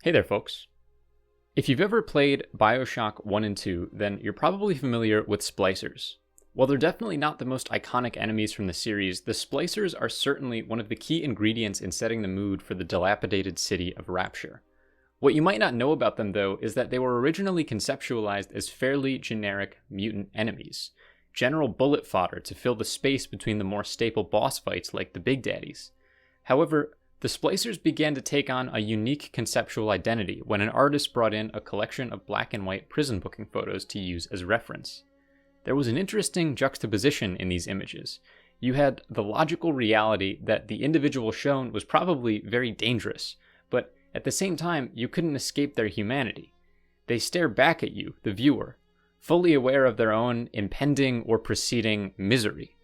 Hey there, folks. If you've ever played Bioshock 1 and 2, then you're probably familiar with splicers. While they're definitely not the most iconic enemies from the series, the splicers are certainly one of the key ingredients in setting the mood for the dilapidated city of Rapture. What you might not know about them, though, is that they were originally conceptualized as fairly generic mutant enemies, general bullet fodder to fill the space between the more staple boss fights like the Big Daddies. However, the splicers began to take on a unique conceptual identity when an artist brought in a collection of black and white prison booking photos to use as reference. There was an interesting juxtaposition in these images. You had the logical reality that the individual shown was probably very dangerous, but at the same time, you couldn't escape their humanity. They stare back at you, the viewer, fully aware of their own impending or preceding misery.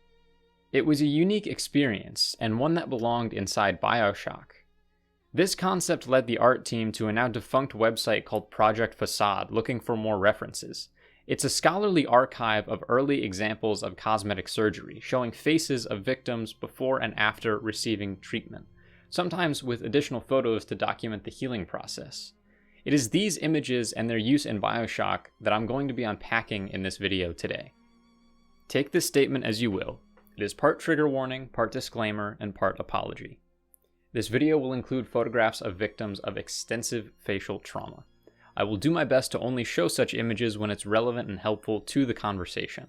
It was a unique experience, and one that belonged inside Bioshock. This concept led the art team to a now defunct website called Project Facade, looking for more references. It's a scholarly archive of early examples of cosmetic surgery, showing faces of victims before and after receiving treatment, sometimes with additional photos to document the healing process. It is these images and their use in Bioshock that I'm going to be unpacking in this video today. Take this statement as you will. It is part trigger warning, part disclaimer, and part apology. This video will include photographs of victims of extensive facial trauma. I will do my best to only show such images when it's relevant and helpful to the conversation.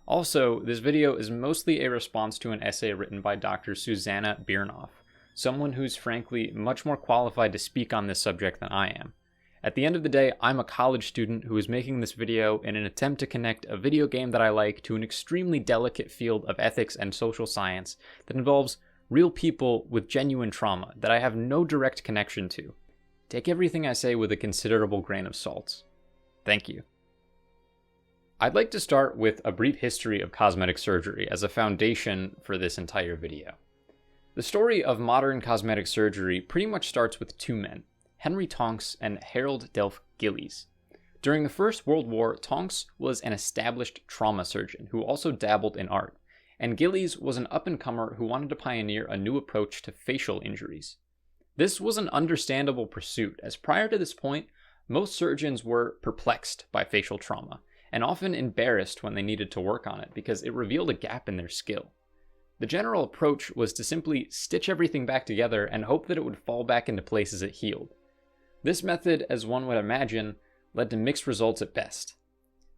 Also, this video is mostly a response to an essay written by Dr. Suzzanah Biernoff, someone who's frankly much more qualified to speak on this subject than I am. At the end of the day, I'm a college student who is making this video in an attempt to connect a video game that I like to an extremely delicate field of ethics and social science that involves real people with genuine trauma that I have no direct connection to. Take everything I say with a considerable grain of salt. Thank you. I'd like to start with a brief history of cosmetic surgery as a foundation for this entire video. The story of modern cosmetic surgery pretty much starts with two men, Henry Tonks and Harold Delph Gillies. During the First World War, Tonks was an established trauma surgeon who also dabbled in art, and Gillies was an up-and-comer who wanted to pioneer a new approach to facial injuries. This was an understandable pursuit, as prior to this point, most surgeons were perplexed by facial trauma, and often embarrassed when they needed to work on it because it revealed a gap in their skill. The general approach was to simply stitch everything back together and hope that it would fall back into place as it healed. This method, as one would imagine, led to mixed results at best.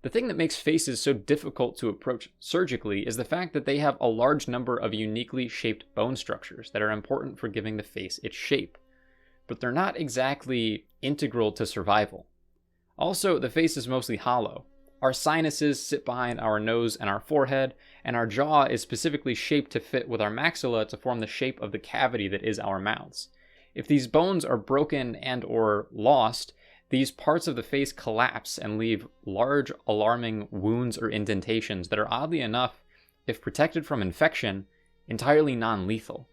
The thing that makes faces so difficult to approach surgically is the fact that they have a large number of uniquely shaped bone structures that are important for giving the face its shape, but they're not exactly integral to survival. Also, the face is mostly hollow. Our sinuses sit behind our nose and our forehead, and our jaw is specifically shaped to fit with our maxilla to form the shape of the cavity that is our mouths. If these bones are broken and or lost, these parts of the face collapse and leave large, alarming wounds or indentations that are oddly enough, if protected from infection, entirely non-lethal.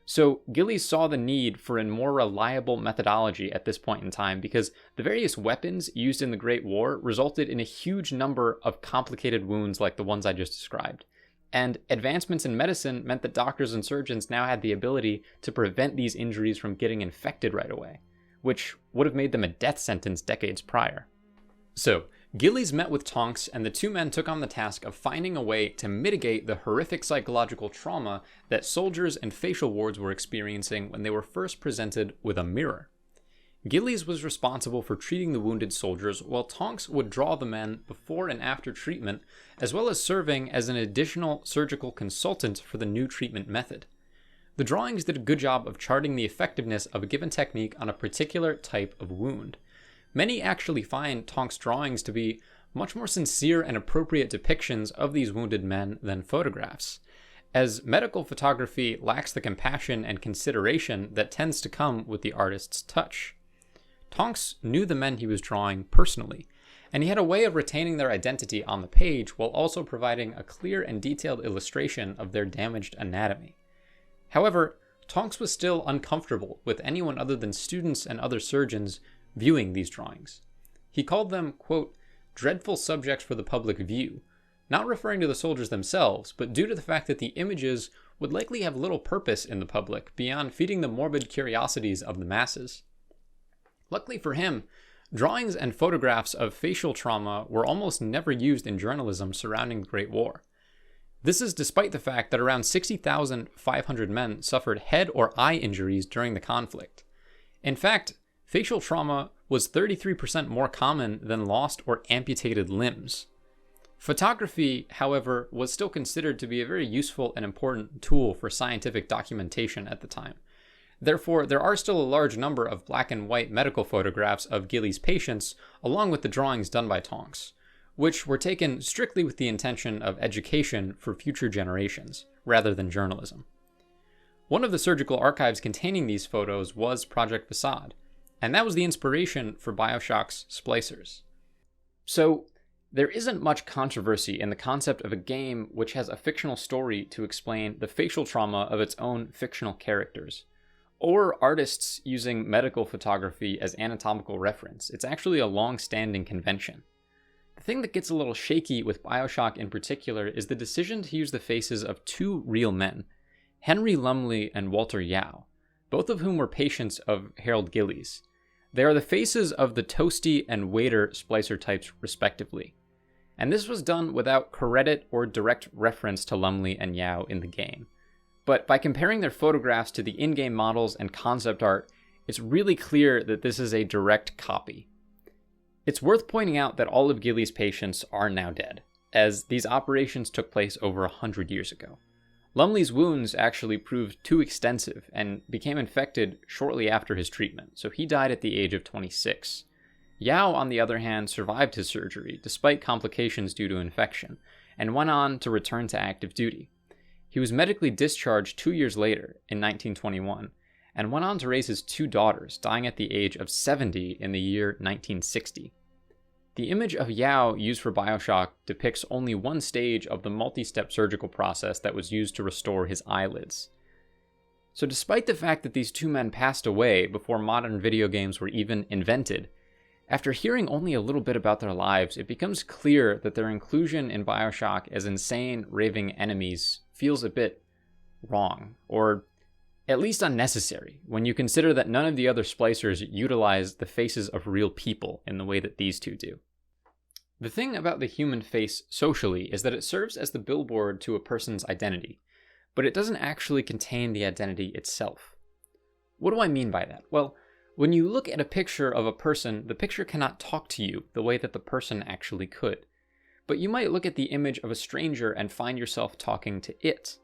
So Gillies saw the need for a more reliable methodology at this point in time because the various weapons used in the Great War resulted in a huge number of complicated wounds like the ones I just described. And advancements in medicine meant that doctors and surgeons now had the ability to prevent these injuries from getting infected right away, which would have made them a death sentence decades prior. So, Gillies met with Tonks, and the two men took on the task of finding a way to mitigate the horrific psychological trauma that soldiers and facial wards were experiencing when they were first presented with a mirror. Gillies was responsible for treating the wounded soldiers, while Tonks would draw the men before and after treatment, as well as serving as an additional surgical consultant for the new treatment method. The drawings did a good job of charting the effectiveness of a given technique on a particular type of wound. Many actually find Tonks' drawings to be much more sincere and appropriate depictions of these wounded men than photographs, as medical photography lacks the compassion and consideration that tends to come with the artist's touch. Tonks knew the men he was drawing personally, and he had a way of retaining their identity on the page while also providing a clear and detailed illustration of their damaged anatomy. However, Tonks was still uncomfortable with anyone other than students and other surgeons viewing these drawings. He called them, quote, dreadful subjects for the public view, not referring to the soldiers themselves, but due to the fact that the images would likely have little purpose in the public beyond feeding the morbid curiosities of the masses. Luckily for him, drawings and photographs of facial trauma were almost never used in journalism surrounding the Great War. This is despite the fact that around 60,500 men suffered head or eye injuries during the conflict. In fact, facial trauma was 33% more common than lost or amputated limbs. Photography, however, was still considered to be a very useful and important tool for scientific documentation at the time. Therefore, there are still a large number of black and white medical photographs of Gillies' patients, along with the drawings done by Tonks, which were taken strictly with the intention of education for future generations, rather than journalism. One of the surgical archives containing these photos was Project Facade, and that was the inspiration for Bioshock's splicers. So, there isn't much controversy in the concept of a game which has a fictional story to explain the facial trauma of its own fictional characters, or artists using medical photography as anatomical reference. It's actually a long-standing convention. The thing that gets a little shaky with Bioshock in particular is the decision to use the faces of two real men, Henry Lumley and Walter Yao, both of whom were patients of Harold Gillies. They are the faces of the Toasty and Waiter splicer types respectively. And this was done without credit or direct reference to Lumley and Yao in the game. But by comparing their photographs to the in-game models and concept art, it's really clear that this is a direct copy. It's worth pointing out that all of Gillies' patients are now dead, as these operations took place over 100 years ago. Lumley's wounds actually proved too extensive and became infected shortly after his treatment, so he died at the age of 26. Yao, on the other hand, survived his surgery, despite complications due to infection, and went on to return to active duty. He was medically discharged 2 years later, in 1921, and went on to raise his two daughters, dying at the age of 70 in the year 1960. The image of Yao used for Bioshock depicts only one stage of the multi-step surgical process that was used to restore his eyelids. So despite the fact that these two men passed away before modern video games were even invented, after hearing only a little bit about their lives, it becomes clear that their inclusion in Bioshock as insane, raving enemies feels a bit wrong, or at least unnecessary, when you consider that none of the other splicers utilize the faces of real people in the way that these two do. The thing about the human face socially is that it serves as the billboard to a person's identity, but it doesn't actually contain the identity itself. What do I mean by that? Well, when you look at a picture of a person, the picture cannot talk to you the way that the person actually could. But you might look at the image of a stranger and find yourself talking to it.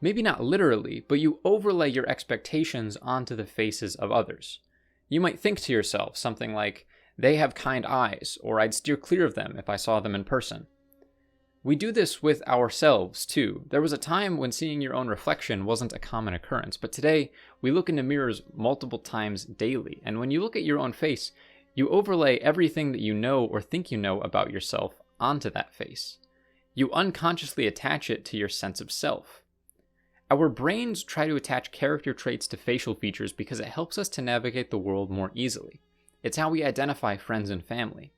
Maybe not literally, but you overlay your expectations onto the faces of others. You might think to yourself something like, "They have kind eyes," or "I'd steer clear of them if I saw them in person." We do this with ourselves, too. There was a time when seeing your own reflection wasn't a common occurrence, but today we look into mirrors multiple times daily, and when you look at your own face, you overlay everything that you know or think you know about yourself onto that face. You unconsciously attach it to your sense of self. Our brains try to attach character traits to facial features because it helps us to navigate the world more easily. It's how we identify friends and family.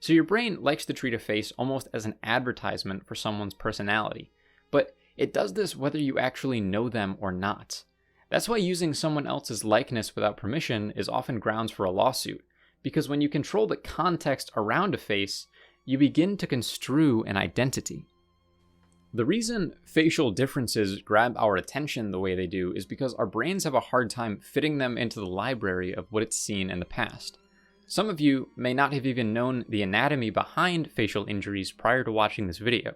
So your brain likes to treat a face almost as an advertisement for someone's personality, but it does this whether you actually know them or not. That's why using someone else's likeness without permission is often grounds for a lawsuit, because when you control the context around a face, you begin to construe an identity. The reason facial differences grab our attention the way they do is because our brains have a hard time fitting them into the library of what it's seen in the past. Some of you may not have even known the anatomy behind facial injuries prior to watching this video,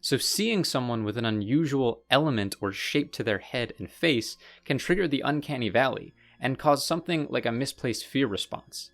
so seeing someone with an unusual element or shape to their head and face can trigger the uncanny valley and cause something like a misplaced fear response.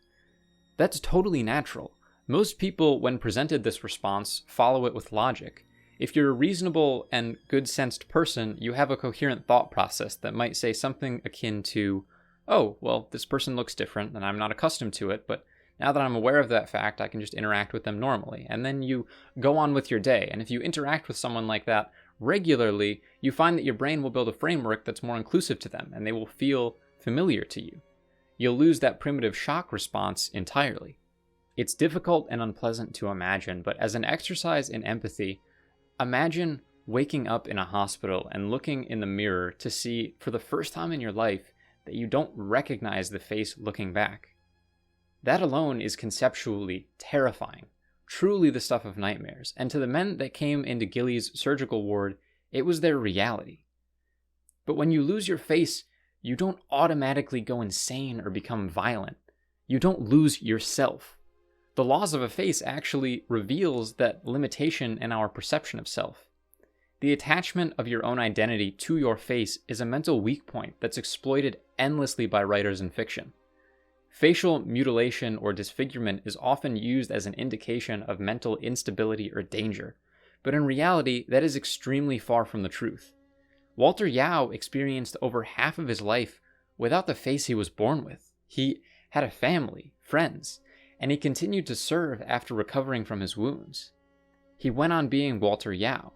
That's totally natural. Most people, when presented this response, follow it with logic. If you're a reasonable and good-sensed person, you have a coherent thought process that might say something akin to, "Oh, well, this person looks different and I'm not accustomed to it, but now that I'm aware of that fact, I can just interact with them normally." And then you go on with your day. And if you interact with someone like that regularly, you find that your brain will build a framework that's more inclusive to them and they will feel familiar to you. You'll lose that primitive shock response entirely. It's difficult and unpleasant to imagine, but as an exercise in empathy, imagine waking up in a hospital and looking in the mirror to see, for the first time in your life, that you don't recognize the face looking back. That alone is conceptually terrifying, truly the stuff of nightmares, and to the men that came into Gilly's surgical ward, it was their reality. But when you lose your face, you don't automatically go insane or become violent. You don't lose yourself. The loss of a face actually reveals that limitation in our perception of self. The attachment of your own identity to your face is a mental weak point that's exploited endlessly by writers in fiction. Facial mutilation or disfigurement is often used as an indication of mental instability or danger, but in reality, that is extremely far from the truth. Walter Yao experienced over half of his life without the face he was born with. He had a family, friends, and he continued to serve after recovering from his wounds. He went on being Walter Yao.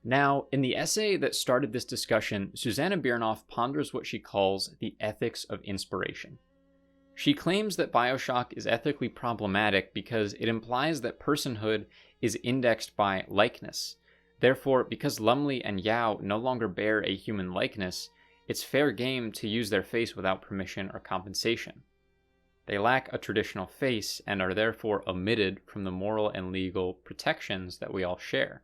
Now, in the essay that started this discussion, Suzzanah Biernoff ponders what she calls the ethics of inspiration. She claims that Bioshock is ethically problematic because it implies that personhood is indexed by likeness. Therefore, because Lumley and Yao no longer bear a human likeness, it's fair game to use their face without permission or compensation. They lack a traditional face and are therefore omitted from the moral and legal protections that we all share.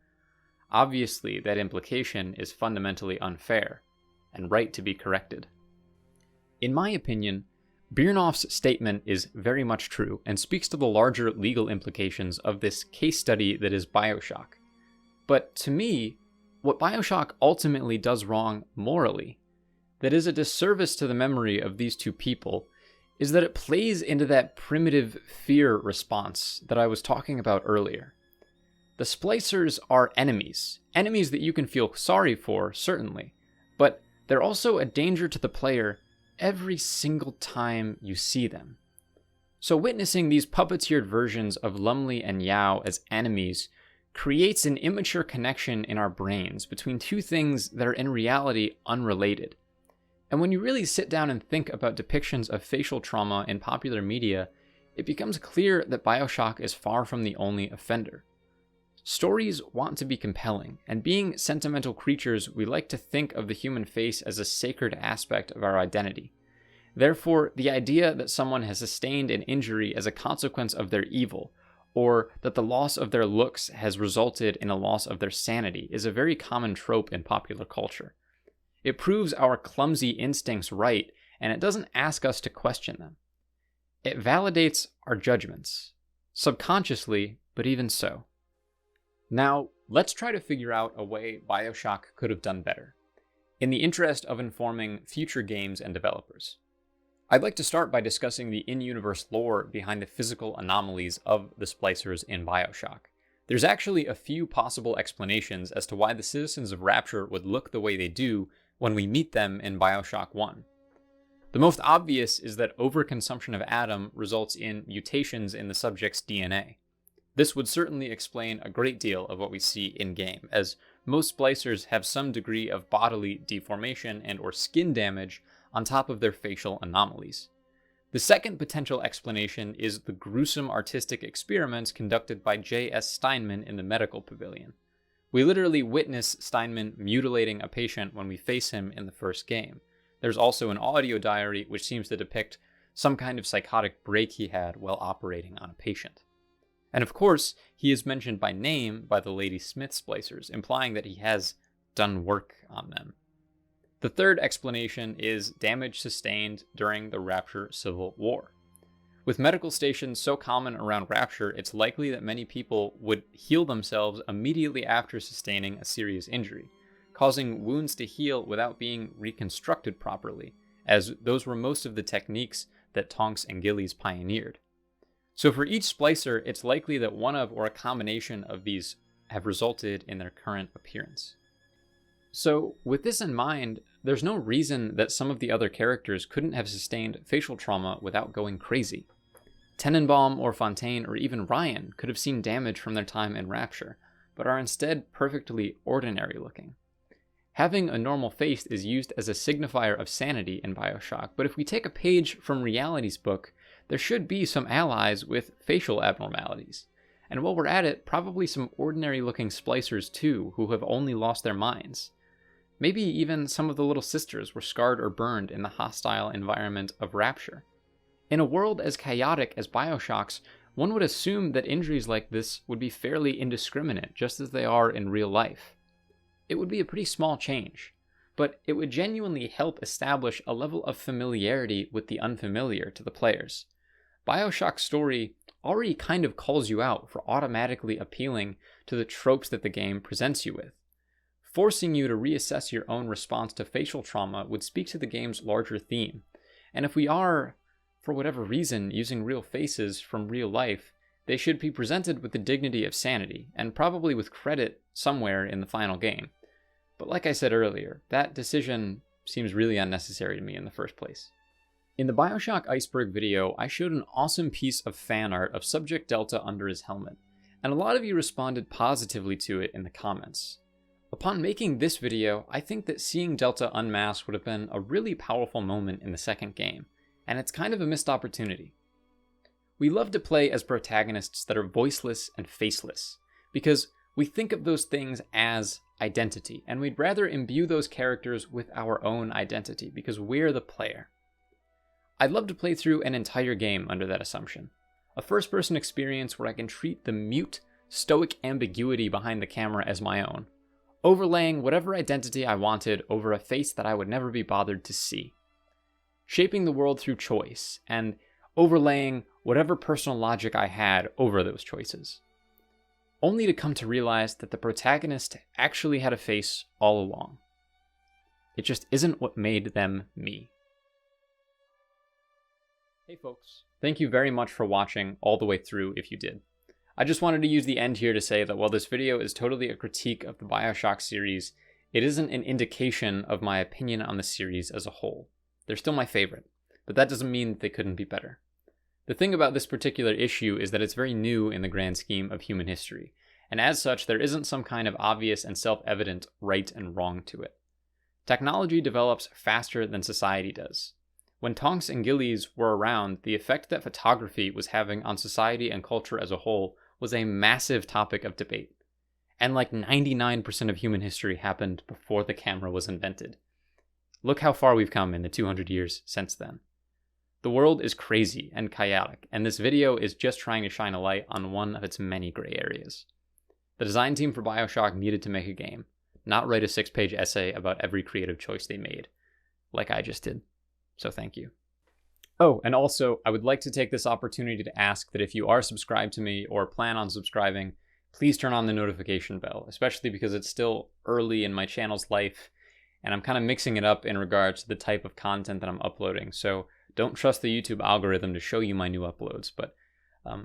Obviously, that implication is fundamentally unfair, and right to be corrected. In my opinion, Biernoff's statement is very much true and speaks to the larger legal implications of this case study that is Bioshock. But to me, what Bioshock ultimately does wrong morally, that is a disservice to the memory of these two people, is that it plays into that primitive fear response that I was talking about earlier. The splicers are enemies that you can feel sorry for, certainly, but they're also a danger to the player every single time you see them. So witnessing these puppeteered versions of Lumley and Yao as enemies creates an immature connection in our brains between two things that are in reality unrelated. And when you really sit down and think about depictions of facial trauma in popular media, it becomes clear that Bioshock is far from the only offender. Stories want to be compelling, and being sentimental creatures, we like to think of the human face as a sacred aspect of our identity. Therefore, the idea that someone has sustained an injury as a consequence of their evil, or that the loss of their looks has resulted in a loss of their sanity, is a very common trope in popular culture. It proves our clumsy instincts right, and it doesn't ask us to question them. It validates our judgments, subconsciously, but even so. Now, let's try to figure out a way Bioshock could have done better, in the interest of informing future games and developers. I'd like to start by discussing the in-universe lore behind the physical anomalies of the splicers in Bioshock. There's actually a few possible explanations as to why the citizens of Rapture would look the way they do when we meet them in Bioshock 1. The most obvious is that overconsumption of Adam results in mutations in the subject's DNA. This would certainly explain a great deal of what we see in-game, as most splicers have some degree of bodily deformation and or skin damage on top of their facial anomalies. The second potential explanation is the gruesome artistic experiments conducted by J.S. Steinman in the medical pavilion. We literally witness Steinman mutilating a patient when we face him in the first game. There's also an audio diary which seems to depict some kind of psychotic break he had while operating on a patient. And of course, he is mentioned by name by the Lady Smith splicers, implying that he has done work on them. The third explanation is damage sustained during the Rapture Civil War. With medical stations so common around Rapture, it's likely that many people would heal themselves immediately after sustaining a serious injury, causing wounds to heal without being reconstructed properly, as those were most of the techniques that Tonks and Gillies pioneered. So for each splicer, it's likely that one of or a combination of these have resulted in their current appearance. So with this in mind, there's no reason that some of the other characters couldn't have sustained facial trauma without going crazy. Tenenbaum or Fontaine or even Ryan could have seen damage from their time in Rapture, but are instead perfectly ordinary looking. Having a normal face is used as a signifier of sanity in Bioshock, but if we take a page from Reality's book, there should be some allies with facial abnormalities. And while we're at it, probably some ordinary looking splicers too, who have only lost their minds. Maybe even some of the little sisters were scarred or burned in the hostile environment of Rapture. In a world as chaotic as Bioshock's, one would assume that injuries like this would be fairly indiscriminate, just as they are in real life. It would be a pretty small change, but it would genuinely help establish a level of familiarity with the unfamiliar to the players. Bioshock's story already kind of calls you out for automatically appealing to the tropes that the game presents you with. Forcing you to reassess your own response to facial trauma would speak to the game's larger theme. And if we are, for whatever reason, using real faces from real life, they should be presented with the dignity of sanity, and probably with credit somewhere in the final game. But like I said earlier, that decision seems really unnecessary to me in the first place. In the Bioshock Iceberg video, I showed an awesome piece of fan art of Subject Delta under his helmet, and a lot of you responded positively to it in the comments. Upon making this video, I think that seeing Delta unmasked would have been a really powerful moment in the second game, and it's kind of a missed opportunity. We love to play as protagonists that are voiceless and faceless, because we think of those things as identity, and we'd rather imbue those characters with our own identity, because we're the player. I'd love to play through an entire game under that assumption. A first-person experience where I can treat the mute, stoic ambiguity behind the camera as my own, overlaying whatever identity I wanted over a face that I would never be bothered to see. Shaping the world through choice, and overlaying whatever personal logic I had over those choices. Only to come to realize that the protagonist actually had a face all along. It just isn't what made them me. Hey folks, thank you very much for watching all the way through if you did. I just wanted to use the end here to say that while this video is totally a critique of the Bioshock series, it isn't an indication of my opinion on the series as a whole. They're still my favorite, but that doesn't mean that they couldn't be better. The thing about this particular issue is that it's very new in the grand scheme of human history, and as such there isn't some kind of obvious and self-evident right and wrong to it. Technology develops faster than society does. When Tonks and Gillies were around, the effect that photography was having on society and culture as a whole was a massive topic of debate. And like 99% of human history happened before the camera was invented. Look how far we've come in the 200 years since then. The world is crazy and chaotic, and this video is just trying to shine a light on one of its many gray areas. The design team for Bioshock needed to make a game, not write a 6-page essay about every creative choice they made, like I just did. So thank you. Oh, and also, I would like to take this opportunity to ask that if you are subscribed to me or plan on subscribing, please turn on the notification bell, especially because it's still early in my channel's life, and I'm kind of mixing it up in regards to the type of content that I'm uploading, so don't trust the YouTube algorithm to show you my new uploads. But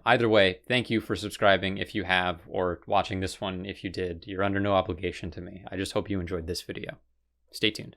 either way, thank you for subscribing if you have, or watching this one if you did. You're under no obligation to me. I just hope you enjoyed this video. Stay tuned.